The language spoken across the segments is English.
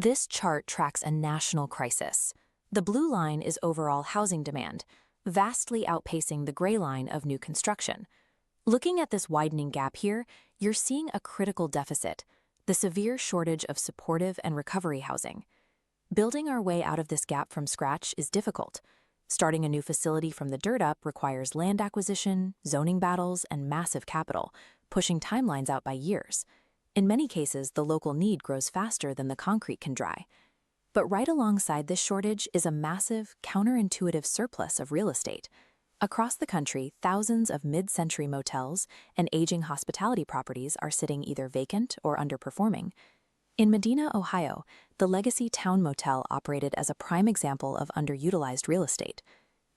This chart tracks a national crisis. The blue line is overall housing demand, vastly outpacing the gray line of new construction. Looking at this widening gap here, you're seeing a critical deficit, the severe shortage of supportive and recovery housing. Building our way out of this gap from scratch is difficult. Starting a new facility from the dirt up requires land acquisition, zoning battles, and massive capital, pushing timelines out by years. In many cases, the local need grows faster than the concrete can dry. But right alongside this shortage is a massive, counterintuitive surplus of real estate. Across the country, thousands of mid-century motels and aging hospitality properties are sitting either vacant or underperforming. In Medina, Ohio, the Medina Towne Motel operated as a prime example of underutilized real estate.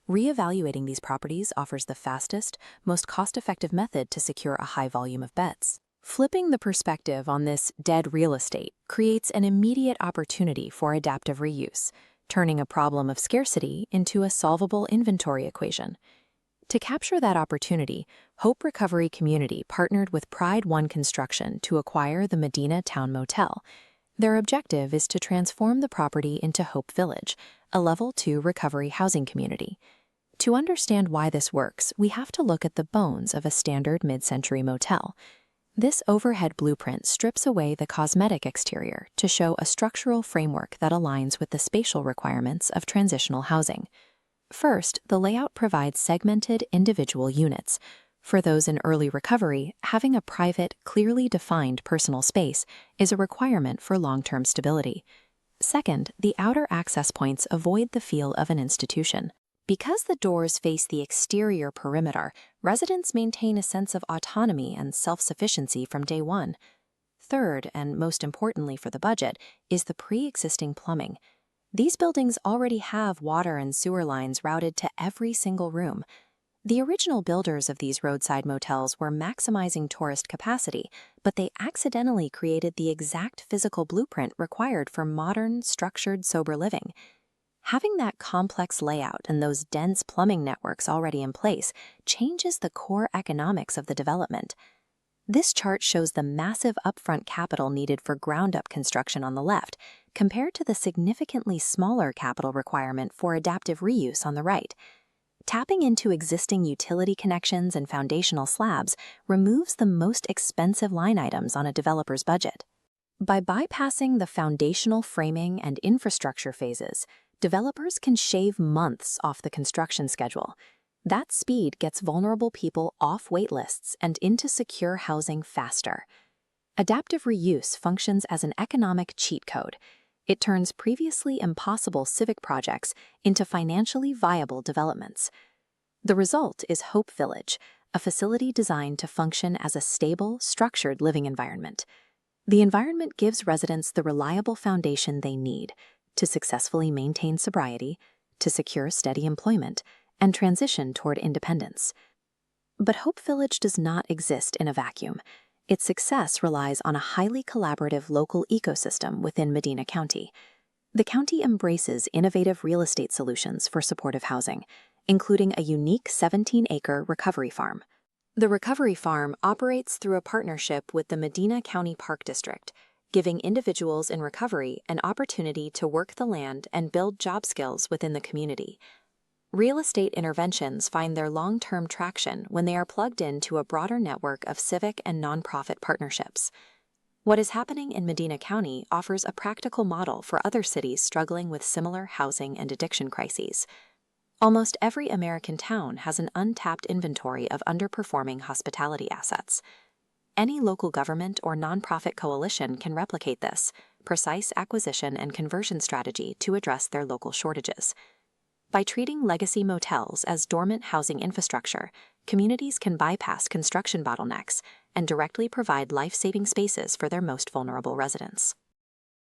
Reevaluating these properties offers the fastest, most cost-effective method to secure a high volume of beds. Flipping the perspective on this dead real estate creates an immediate opportunity for adaptive reuse, turning a problem of scarcity into a solvable inventory equation. To capture that opportunity, Hope Recovery Community partnered with Pride One Construction to acquire the Medina Towne Motel. Their objective is to transform the property into Hope Village, a Level 2 recovery housing community. To understand why this works, we have to look at the bones of a standard mid-century motel. This overhead blueprint strips away the cosmetic exterior to show a structural framework that aligns with the spatial requirements of transitional housing. First, the layout provides segmented individual units. For those in early recovery, having a private, clearly defined personal space is a requirement for long-term stability. Second, the outer access points avoid the feel of an institution. Because the doors face the exterior perimeter, residents maintain a sense of autonomy and self-sufficiency from day one. Third, and most importantly for the budget, is the pre-existing plumbing. These buildings already have water and sewer lines routed to every single room. The original builders of these roadside motels were maximizing tourist capacity, but they accidentally created the exact physical blueprint required for modern, structured, sober living. Having that complex layout and those dense plumbing networks already in place changes the core economics of the development. This chart shows the massive upfront capital needed for ground-up construction on the left, compared to the significantly smaller capital requirement for adaptive reuse on the right. Tapping into existing utility connections and foundational slabs removes the most expensive line items on a developer's budget. By bypassing the foundational framing and infrastructure phases, developers can shave months off the construction schedule. That speed gets vulnerable people off waitlists and into secure housing faster. Adaptive reuse functions as an economic cheat code. It turns previously impossible civic projects into financially viable developments. The result is Hope Village, a facility designed to function as a stable, structured living environment. The environment gives residents the reliable foundation they need to successfully maintain sobriety, to secure steady employment, and transition toward independence. But Hope Village does not exist in a vacuum. Its success relies on a highly collaborative local ecosystem within Medina County. The county embraces innovative real estate solutions for supportive housing, including a unique 17-acre recovery farm. The recovery farm operates through a partnership with the Medina County Park District, giving individuals in recovery an opportunity to work the land and build job skills within the community. Real estate interventions find their long-term traction when they are plugged into a broader network of civic and nonprofit partnerships. What is happening in Medina County offers a practical model for other cities struggling with similar housing and addiction crises. Almost every American town has an untapped inventory of underperforming hospitality assets. Any local government or nonprofit coalition can replicate this precise acquisition and conversion strategy to address their local shortages. By treating legacy motels as dormant housing infrastructure, communities can bypass construction bottlenecks and directly provide life-saving spaces for their most vulnerable residents.